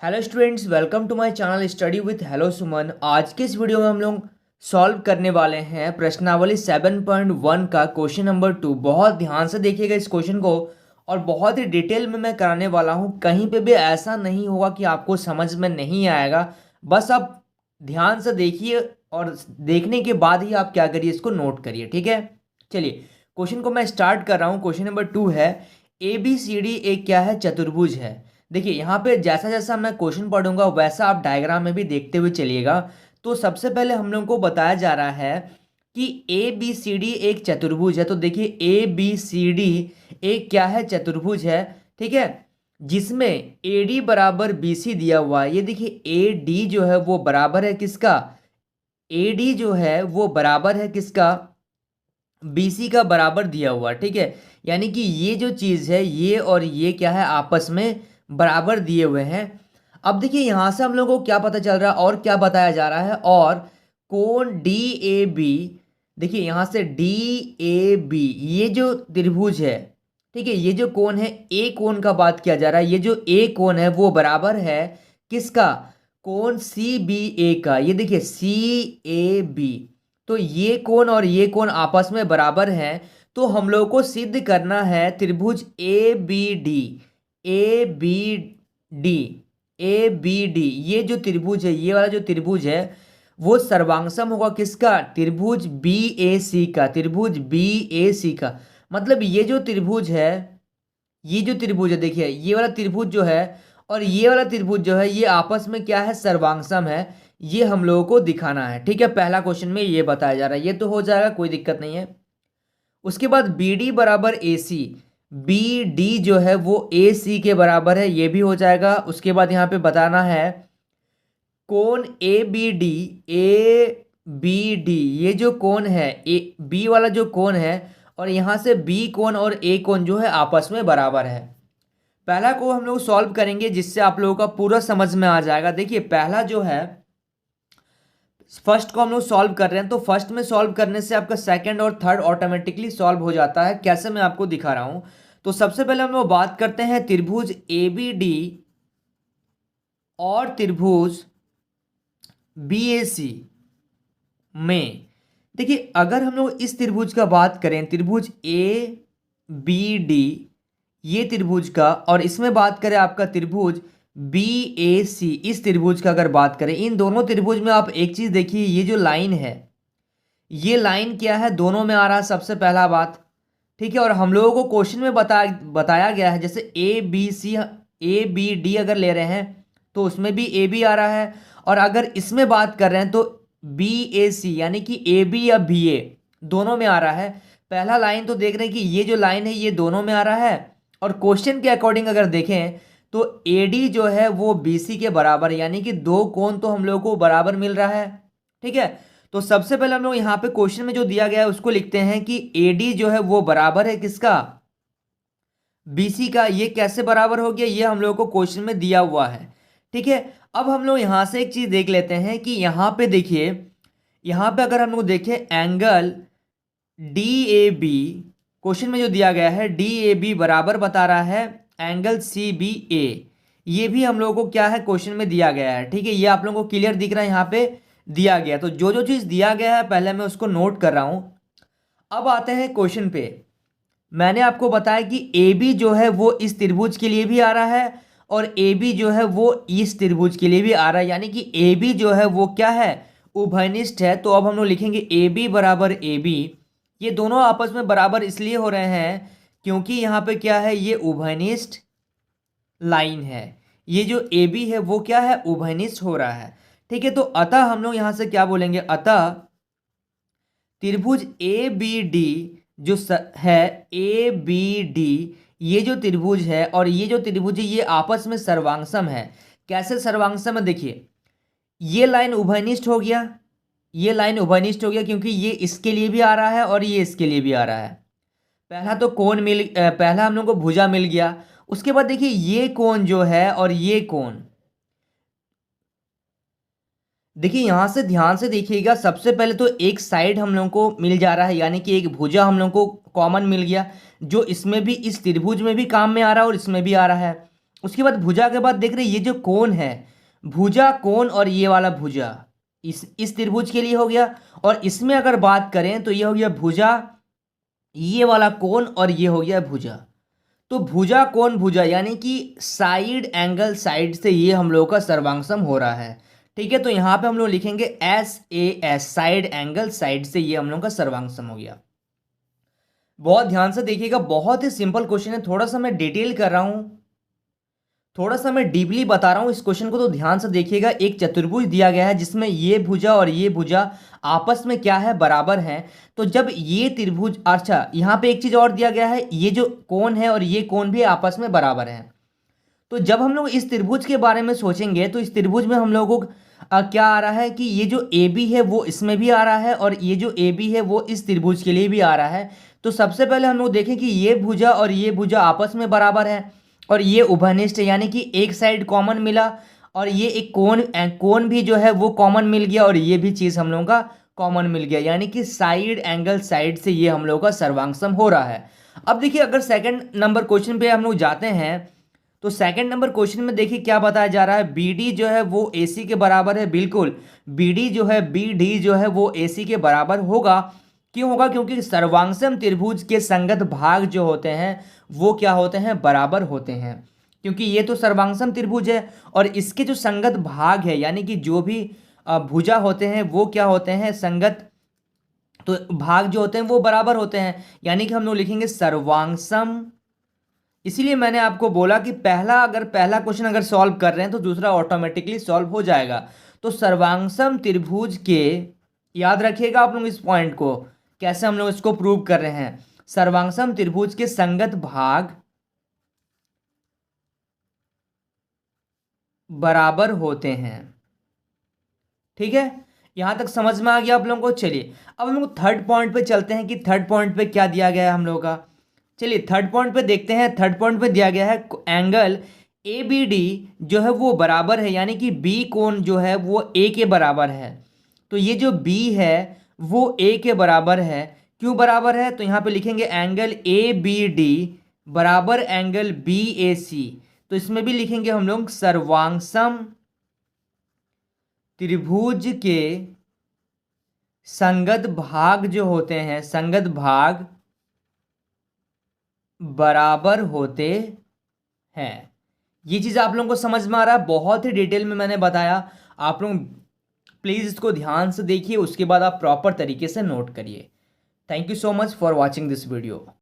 Hello students, welcome to my channel study with hello Suman. आज के इस वीडियो में हम लोग सॉल्व करने वाले हैं प्रश्नावली 7.1 का क्वेश्चन नंबर 2। बहुत ध्यान से देखिएगा इस क्वेश्चन को और बहुत ही डिटेल में मैं कराने वाला हूं। कहीं पे भी ऐसा नहीं होगा कि आपको समझ में नहीं आएगा। बस आप ध्यान से देखिए और देखने के बाद ही आप क्या करिए, इसको नोट करिए। ठीक है, चलिए क्वेश्चन को मैं स्टार्ट कर रहा हूँ। क्वेश्चन नंबर 2 है, ए बी सी डी एक क्या है, चतुर्भुज है। देखिए यहाँ पे जैसा जैसा मैं क्वेश्चन पढ़ूंगा वैसा आप डायग्राम में भी देखते हुए चलिएगा। तो सबसे पहले हम लोगों को बताया जा रहा है कि ए बी सी डी एक चतुर्भुज है। तो देखिए ए बी सी डी एक क्या है, चतुर्भुज है। ठीक है, जिसमें ए डी बराबर बी सी दिया हुआ है। ये देखिए ए डी जो है वो बराबर है किसका, ए डी जो है वो बराबर है किसका, बी सी का बराबर दिया हुआ। ठीक है, यानी कि ये जो चीज़ है ये और ये क्या है, आपस में बराबर दिए हुए हैं। अब देखिए यहाँ से हम लोगों को क्या पता चल रहा है और क्या बताया जा रहा है, और कोण डी ए बी, देखिए यहाँ से डी ए बी ये जो त्रिभुज है, ठीक है, ये जो कोण है ए कोण का बात किया जा रहा है। ये जो ए कोण है वो बराबर है किसका, कोण सी बी ए का। ये देखिए सी ए बी, तो ये कोण और ये कोण आपस में बराबर हैं। तो हम लोग को सिद्ध करना है त्रिभुज A B D, A B D, A B D, ये जो त्रिभुज है, ये वाला जो त्रिभुज है वो सर्वांगसम होगा किसका, त्रिभुज बी ए सी का, त्रिभुज बी ए सी का। मतलब ये जो त्रिभुज है, ये जो त्रिभुज है, देखिए ये वाला त्रिभुज जो है और ये वाला त्रिभुज जो है ये आपस में क्या है, सर्वांगसम है। ये हम लोगों को दिखाना है। ठीक है, पहला क्वेश्चन में ये बताया जा रहा है, ये तो हो जाएगा, कोई दिक्कत नहीं है। उसके बाद बी डी बराबर ए सी, बी डी जो है वो ए सी के बराबर है, ये भी हो जाएगा। उसके बाद यहाँ पे बताना है कोण A B D, A B D, ये जो कोण है ए बी वाला जो कोण है, और यहाँ से बी कोण और ए कोण जो है आपस में बराबर है। पहला को हम लोग सॉल्व करेंगे जिससे आप लोगों का पूरा समझ में आ जाएगा। देखिए पहला जो है, फर्स्ट को हम लोग सॉल्व कर रहे हैं, तो फर्स्ट में सॉल्व करने से आपका सेकंड और थर्ड ऑटोमेटिकली सॉल्व हो जाता है। कैसे, मैं आपको दिखा रहा हूं। तो सबसे पहले हम लोग बात करते हैं त्रिभुज ए बी डी और त्रिभुज बी ए सी में। देखिए अगर हम लोग इस त्रिभुज का बात करें, त्रिभुज ए बी डी ये त्रिभुज का, और इसमें बात करें आपका त्रिभुज बी ए सी, इस त्रिभुज का अगर बात करें, इन दोनों त्रिभुज में आप एक चीज देखिए, ये जो लाइन है ये लाइन क्या है, दोनों में आ रहा है, सबसे पहला बात। ठीक है, और हम लोगों को क्वेश्चन में बताया गया है, जैसे A B C, A B D अगर ले रहे हैं तो उसमें भी ए बी आ रहा है, और अगर इसमें बात कर रहे हैं तो बी ए सी, यानी कि ए बी या बी ए दोनों में आ रहा है। पहला लाइन तो देख रहे हैं कि ये जो लाइन है ये दोनों में आ रहा है, और क्वेश्चन के अकॉर्डिंग अगर देखें तो AD जो है वो BC के बराबर है, यानी कि दो कोण तो हम लोग को बराबर मिल रहा है। ठीक है, तो सबसे पहले हम लोग यहाँ पे क्वेश्चन में जो दिया गया है उसको लिखते हैं कि AD जो है वो बराबर है किसका, BC का। ये कैसे बराबर हो गया, ये हम लोग को क्वेश्चन में दिया हुआ है। ठीक है, अब हम लोग यहाँ से एक चीज देख लेते हैं कि यहाँ पे देखिए, यहाँ पे अगर हम लोग देखें एंगल DAB, क्वेश्चन में जो दिया गया है DAB बराबर बता रहा है एंगल CBA, ये भी हम लोगों को क्या है, क्वेश्चन में दिया गया है। ठीक है, ये आप लोगों को क्लियर दिख रहा है, यहाँ पे दिया गया। तो जो जो चीज़ दिया गया है पहले मैं उसको नोट कर रहा हूँ। अब आते हैं क्वेश्चन पे। मैंने आपको बताया कि AB जो है वो इस त्रिभुज के लिए भी आ रहा है और AB जो है वो इस त्रिभुज के लिए भी आ रहा है, यानी कि AB जो है वो क्या है, उभयनिष्ठ है। तो अब हम लोग लिखेंगे AB बराबर AB, ये दोनों आपस में बराबर इसलिए हो रहे हैं क्योंकि यहाँ पे क्या है, ये उभयनिष्ठ लाइन है। ये जो ए बी है वो क्या है, उभयनिष्ठ हो रहा है। ठीक है, तो अतः हम लोग यहाँ से क्या बोलेंगे, अतः त्रिभुज ए बी डी जो है, ए बी डी ये जो त्रिभुज है और ये जो त्रिभुज है ये आपस में सर्वांगसम है। कैसे सर्वांगसम है, देखिए ये लाइन उभयनिष्ठ हो गया, ये लाइन उभयनिष्ठ हो गया क्योंकि ये इसके लिए भी आ रहा है और ये इसके लिए भी आ रहा है। पहला तो पहला हम लोग को भुजा मिल गया। उसके बाद देखिए ये कोण जो है और ये कोण, देखिए यहां से ध्यान से देखिएगा, सबसे पहले तो एक साइड हम लोग को मिल जा रहा है, यानी कि एक भुजा हम लोग को कॉमन मिल गया, जो इसमें भी, इस त्रिभुज में भी काम में आ रहा है और इसमें भी आ रहा है। उसके बाद भुजा के बाद देख रहे ये जो कोण है, भुजा कोण और ये वाला भुजा इस त्रिभुज के लिए हो गया। और इसमें अगर बात करें तो ये हो गया भुजा, ये वाला कोण और ये हो गया भुजा। तो भुजा कोण भुजा यानी कि साइड एंगल साइड से ये हम लोगों का सर्वांगसम हो रहा है। ठीक है, तो यहाँ पे हम लोग लिखेंगे SAS, साइड एंगल साइड से ये हम लोगों का सर्वांगसम हो गया। बहुत ध्यान से देखिएगा, बहुत ही सिंपल क्वेश्चन है। थोड़ा सा मैं डिटेल कर रहा हूं, थोड़ा सा मैं डीपली बता रहा हूं इस क्वेश्चन को, तो ध्यान से देखिएगा। एक चतुर्भुज दिया गया है जिसमें ये भुजा और ये भुजा आपस में क्या है, बराबर हैं। तो जब ये त्रिभुज, अच्छा यहाँ पे एक चीज और दिया गया है, ये जो कोण है और ये कोण भी आपस में बराबर है। तो जब हम लोग इस त्रिभुज के बारे में सोचेंगे तो इस त्रिभुज में हम लोगों को क्या आ रहा है कि ये जो AB है वो इसमें भी आ रहा है और ये जो AB है वो इस त्रिभुज के लिए भी आ रहा है। तो सबसे पहले हम लोग देखें कि ये भुजा और ये भुजा आपस में बराबर है और ये उभयनिष्ठ है, यानी कि एक साइड कॉमन मिला और ये एक कोण भी जो है वो कॉमन मिल गया और ये भी चीज़ हम लोगों का कॉमन मिल गया, यानी कि साइड एंगल साइड से ये हम लोगों का सर्वांगसम हो रहा है। अब देखिए अगर सेकंड नंबर क्वेश्चन पे हम लोग जाते हैं तो सेकंड नंबर क्वेश्चन में देखिए क्या बताया जा रहा है, BD जो है वो AC के बराबर है। बिल्कुल BD जो है, BD जो है वो AC के बराबर होगा। क्यों होगा? क्योंकि सर्वांगसम त्रिभुज के संगत भाग जो होते हैं वो क्या होते हैं, बराबर होते हैं। क्योंकि ये तो सर्वांगसम त्रिभुज है और इसके जो संगत भाग है यानी कि जो भी भुजा होते हैं वो क्या होते हैं, संगत, तो भाग जो होते हैं वो बराबर होते हैं, यानी कि हम लोग लिखेंगे सर्वांगसम। इसीलिए मैंने आपको बोला कि पहला क्वेश्चन अगर सॉल्व कर रहे हैं तो दूसरा ऑटोमेटिकली सॉल्व हो जाएगा। तो सर्वांगसम त्रिभुज के, याद रखिएगा आप लोग इस पॉइंट को, कैसे हम लोग इसको प्रूव कर रहे हैं। सर्वांगसम त्रिभुज के संगत भाग बराबर होते हैं। ठीक है, यहां तक समझ में आ गया आप लोगों को। चलिए अब हम लोग थर्ड पॉइंट पे चलते हैं कि थर्ड पॉइंट पे क्या दिया गया है हम लोगों का। चलिए थर्ड पॉइंट पे देखते हैं। थर्ड पॉइंट पे दिया गया है एंगल ABD जो है वो बराबर है, यानी कि B कोण जो है वो A के बराबर है। तो ये जो B है वो A के बराबर है। क्यों बराबर है? तो यहाँ पे लिखेंगे एंगल ABD बराबर एंगल BAC। तो इसमें भी लिखेंगे हम लोग सर्वांगसम त्रिभुज के संगत भाग जो होते हैं, संगत भाग बराबर होते हैं। ये चीज़ आप लोगों को समझ में आ रहा है? बहुत ही डिटेल में मैंने बताया। आप लोग प्लीज़ इसको ध्यान से देखिए, उसके बाद आप प्रॉपर तरीके से नोट करिए। Thank you so much for watching this video.